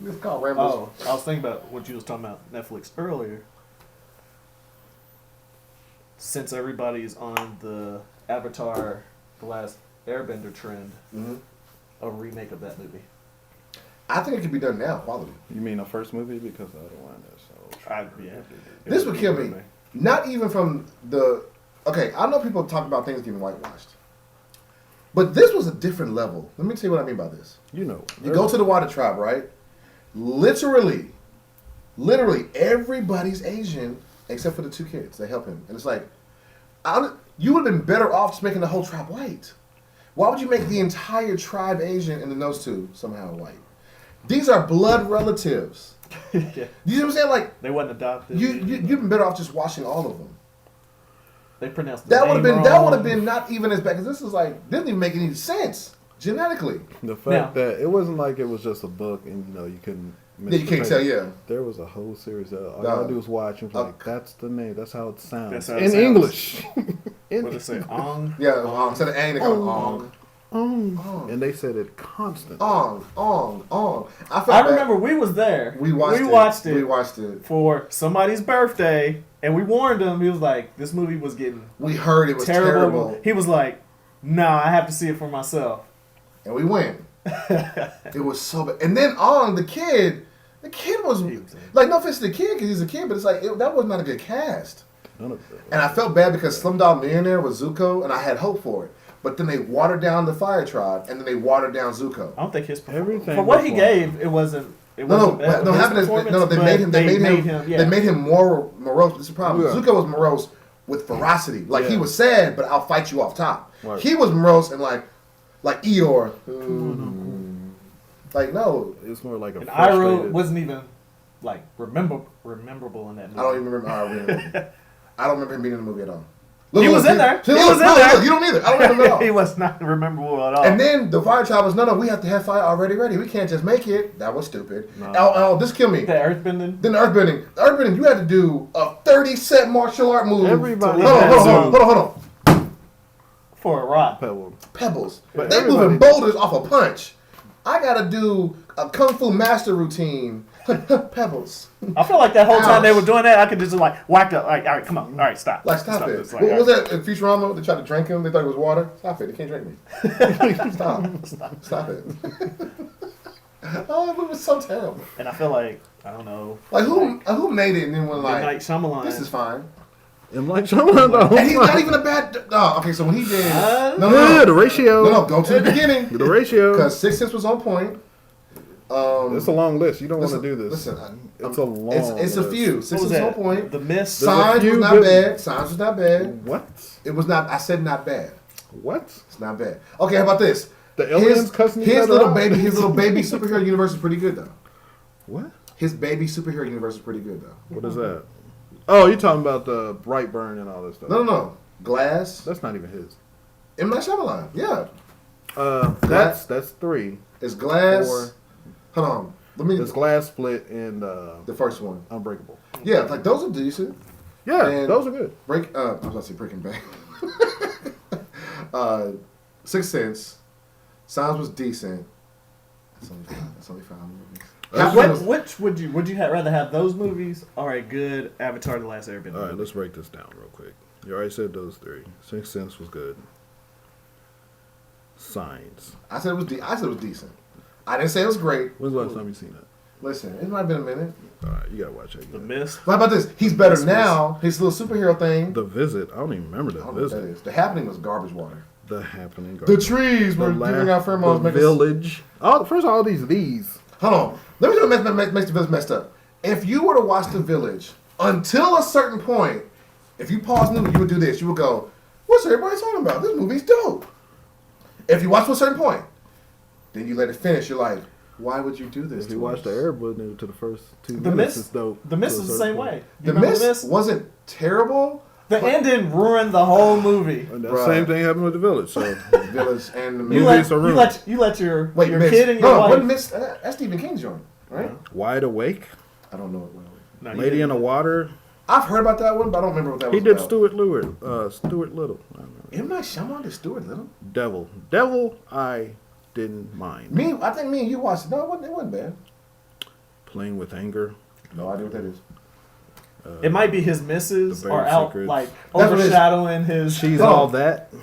It's called Ramblings. Oh, I was thinking about what you was talking about Netflix earlier. Since everybody's on the Avatar, The Last Airbender trend, a remake of that movie. I think it could be done now, quality. You mean the first movie? Because the other one is so... This would kill me. Not even from the... Okay, I know people talk about things getting whitewashed. But this was a different level. Let me tell you what I mean by this. You know. You go to the Water Tribe, right? Literally, everybody's Asian except for the two kids. They help him. And it's like, you would have been better off just making the whole tribe white. Why would you make the entire tribe Asian and then those two somehow white? These are blood relatives. Yeah. You know what I'm saying? Like they wasn't adopted. You've been better off just watching all of them. They pronounced that would have been not even as bad because this is like didn't even make any sense genetically. The fact that it wasn't like it was just a book and you couldn't. Yeah, you can't tell. Yeah, there was a whole series. All you gotta do is watch and like that's the name. That's how it sounds English. What did it say? Ong. Yeah, Ong. Instead of Ang, they call it Ong. Ong. And they said it constantly. Ong. I remember we was there. We watched it for somebody's birthday, and we warned him. He was like, "This movie was getting." We heard it was terrible. He was like, "Nah, I have to see it for myself." And we went. It was so bad. And then Ong, the kid was like, no offense to the kid because he's a kid, but it's like that was not a good cast. And I felt bad because Slumdog Millionaire was Zuko, and I had hope for it. But then they watered down the Fire Tribe, and then they watered down Zuko. I don't think his performance. For what he gave, it wasn't. They made him more morose. This is the problem. Yeah. Zuko was morose with ferocity. Like he was sad, but I'll fight you off top. Right. He was morose and like Eeyore. Like no, it's more like a. And Iroh wasn't even like rememberable in that movie. I don't even remember Iroh. I don't remember him being in the movie at all. He was in there. He was in there. You don't either. I don't remember at all. He was not memorable at all. And then the Fire Tribe was, no, we have to have fire already ready. We can't just make it. That was stupid. No. This killed me. The earthbending. Then the earthbending, you had to do a 30-set martial art move. Everybody. Hold on. For a rock. Pebbles. But they moving boulders off a punch. I got to do a Kung Fu master routine. Pebbles. I feel like that whole time they were doing that, I could just like whack up. Like, all right, come on. All right, stop. Like, stop it. What was that in Futurama? They tried to drink him. They thought it was water. Stop it. They can't drink me. Stop it. Oh, it was so terrible. And I feel like, I don't know. Like, who made it and then went like, Shyamalan. This is fine. And like Shyamalan, and he's not even a bad. Okay, so when he did, the ratio. No, go to the beginning. The ratio, because Sixth Sense was on point. It's a long list. You don't want to do this. Listen, it's a long. It's a few. Sixth Sense on point. The Mist. Signs was not bad. Signs was not bad. What? It was not. I said not bad. What? It's not bad. Okay, how about this? The aliens cussing his little baby superhero universe is pretty good though. What? His baby superhero universe is pretty good though. What is that? Oh, you're talking about the Brightburn and all this stuff. No. Glass. That's not even his. M. Night Shyamalan. Yeah. That's 3. It's Glass. 4. Hold on. It's Glass, Split, and the first one. Unbreakable. Yeah, like those are decent. Yeah, and those are good. I was about to say Breaking Bad. Sixth Sense. Signs was decent. That's only 5 movies. Which would you rather have those movies or a good Avatar: The Last Airbender? All right, let's break this down real quick. You already said those 3. Sixth Sense was good. Signs. I said it was decent. I didn't say it was great. When's the last time you seen that? Listen, it might have been a minute. All right, you gotta watch that. The Mist. How about this? He's better now. His little superhero thing. The Visit. I don't even remember The Visit. The Happening was garbage water. The Happening. The trees were giving out pheromones. The Village. First of all these. Hold on. Let me tell you what makes The Village messed up. If you were to watch The Village until a certain point, if you pause the movie, you would do this. You would go, "What's everybody talking about? This movie's dope." If you watch to a certain point, then you let it finish. You're like, why would you do this? If you watch the Airbud to the first 2 minutes, minutes, it's dope. The Mist is the same way. The Mist wasn't terrible. The ending ruined the whole movie. And the same thing happened with The Village. So The Village and the you let your kid and your wife. Mist? That's Stephen King's joint, right? Wide Awake. I don't know it. Lady in the Water. I've heard about that one, but I don't remember what that was. He did Stuart Little. M. Night Shyamalan did Stuart Little. Devil. I didn't mind. I think me and you watched it. No, it wasn't bad. Playing with Anger. No idea what that is. It might be his misses are out secrets. Like overshadowing his. She's all that.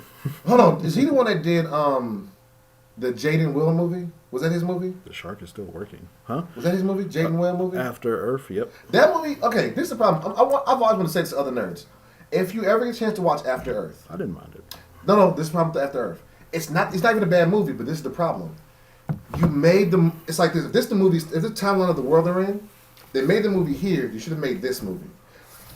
Hold on, is he the one that did the Jaden Will movie? Was that his movie? The Shark is still working, huh? Was that his movie, Jaden Will movie? After Earth, yep. That movie. Okay, this is the problem. I've always wanted to say this to other nerds. If you ever get a chance to watch After Earth, I didn't mind it. No, this is the problem with After Earth. It's not even a bad movie, but this is the problem. You made them. It's like this. If this the movie, if the timeline of the world they're in, they made the movie here. You should have made this movie.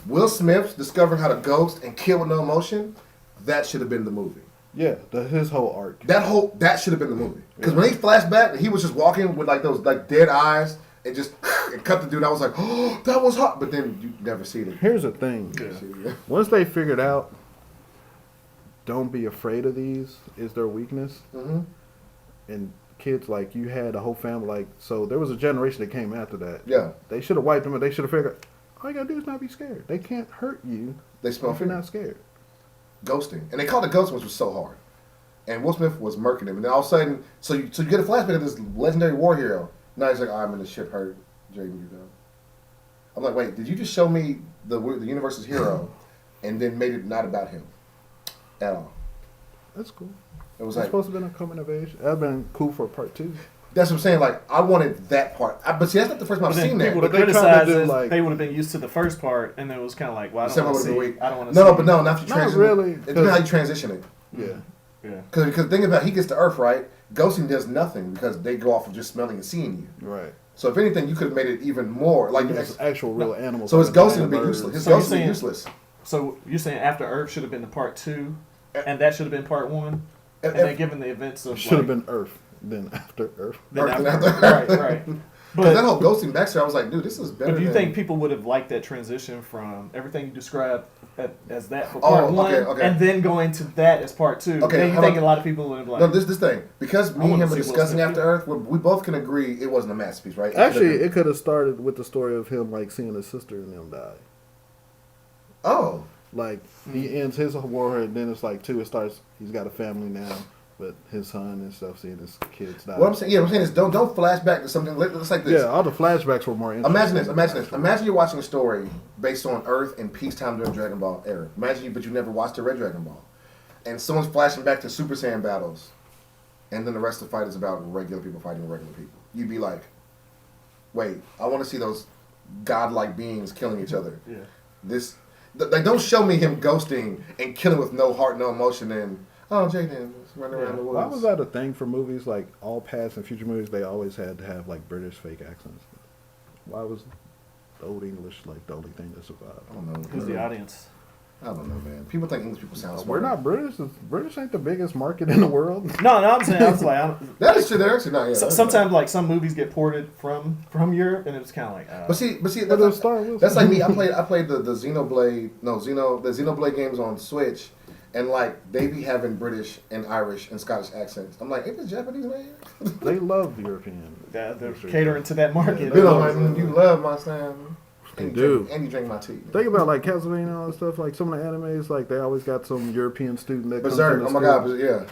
Will Smith discovering how to ghost and kill with no emotion. That should have been the movie. Yeah, his whole arc. That should have been the movie. Because when they flashed back, he was just walking with like those like dead eyes and just and cut the dude. I was like, oh, that was hot. But then you never see it. Here's the thing. Yeah. Once they figured out, don't be afraid of these is their weakness. Mm-hmm. And kids, like, you had a whole family, like, so there was a generation that came after that. Yeah. They should have wiped them, and they should have figured, all you got to do is not be scared. They can't hurt you if you're not scared. Ghosting. And they called it ghosting, which was so hard. And Will Smith was murking him. And then all of a sudden, so you get a flashback of this legendary war hero. Now he's like, I'm in the ship hurt. Jaden, you go. I'm like, wait, did you just show me the universe's hero and then made it not about him at all? That's cool. It was supposed to have been a coming of age. That'd been cool for part 2. That's what I'm saying. Like, I wanted that part. But see, that's not the first time I've seen that. People would have criticized it. Like, they would have been used to the first part, and then it was kind of like, well, I don't want to see. I don't want to see. No, but no, not if you transition. Not really. It depends how you transition it. Yeah. Because think about it, he gets to Earth, right? Ghosting does nothing because they go off of just smelling and seeing you. Right. So if anything, you could have made it even more like actual real animals. So his ghosting would be useless. His ghosting would be useless. So you're saying After Earth should have been the part 2, and that should have been part 1, and then given the events of should have been Earth, then After Earth. Then after Earth. Right. But that whole ghosting backstory, I was like, dude, this is better. But do you think people would have liked that transition from everything you described as that for part 1, and then going to that as part 2? Okay, then you think a lot of people would have liked. No, this thing, because me and him were discussing After Earth, we both can agree it wasn't a masterpiece, right? Actually, it could have started with the story of him like seeing his sister and them die. Oh, like he ends his war, and then it's like 2. It starts. He's got a family now. But his son and stuff, seeing his kids die. What I'm saying is don't flash back to something. It's like this. Yeah, all the flashbacks were more interesting. Imagine this. Imagine you're watching a story based on Earth and peacetime during Dragon Ball era. But you never watched the Red Dragon Ball, and someone's flashing back to Super Saiyan battles, and then the rest of the fight is about regular people fighting regular people. You'd be like, wait, I want to see those godlike beings killing each other. Yeah. Like, don't show me him ghosting and killing with no heart, no emotion, and Jaden running around the woods. Why was that a thing for movies? Like all past and future movies, they always had to have like British fake accents. Why was the Old English like the only thing that survived? I don't know. Who's the audience? I don't know, man. People think English people sound smart. We're not British. British ain't the biggest market in the world. No, I'm saying, I was like, that is true. They're actually not. Yeah, sometimes, like some movies get ported from Europe, and it was kind of like. But see, that's like me. I played the Xenoblade games on Switch, and like they be having British and Irish and Scottish accents. I'm like, ain't this Japanese, man? They love European. Yeah, they're catering to that market. You love my sound. They do. And you drink my tea. Think about like Castlevania and all that stuff. Like some of the animes, like they always got some European student that Berserk. comes in the God, yeah.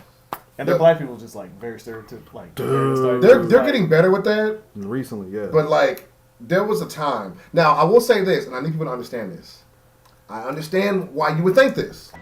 And the black people just like very stereotypical. Like they're getting better with that recently, yeah. But like there was a time. Now I will say this, and I need people to understand this. I understand why you would think this.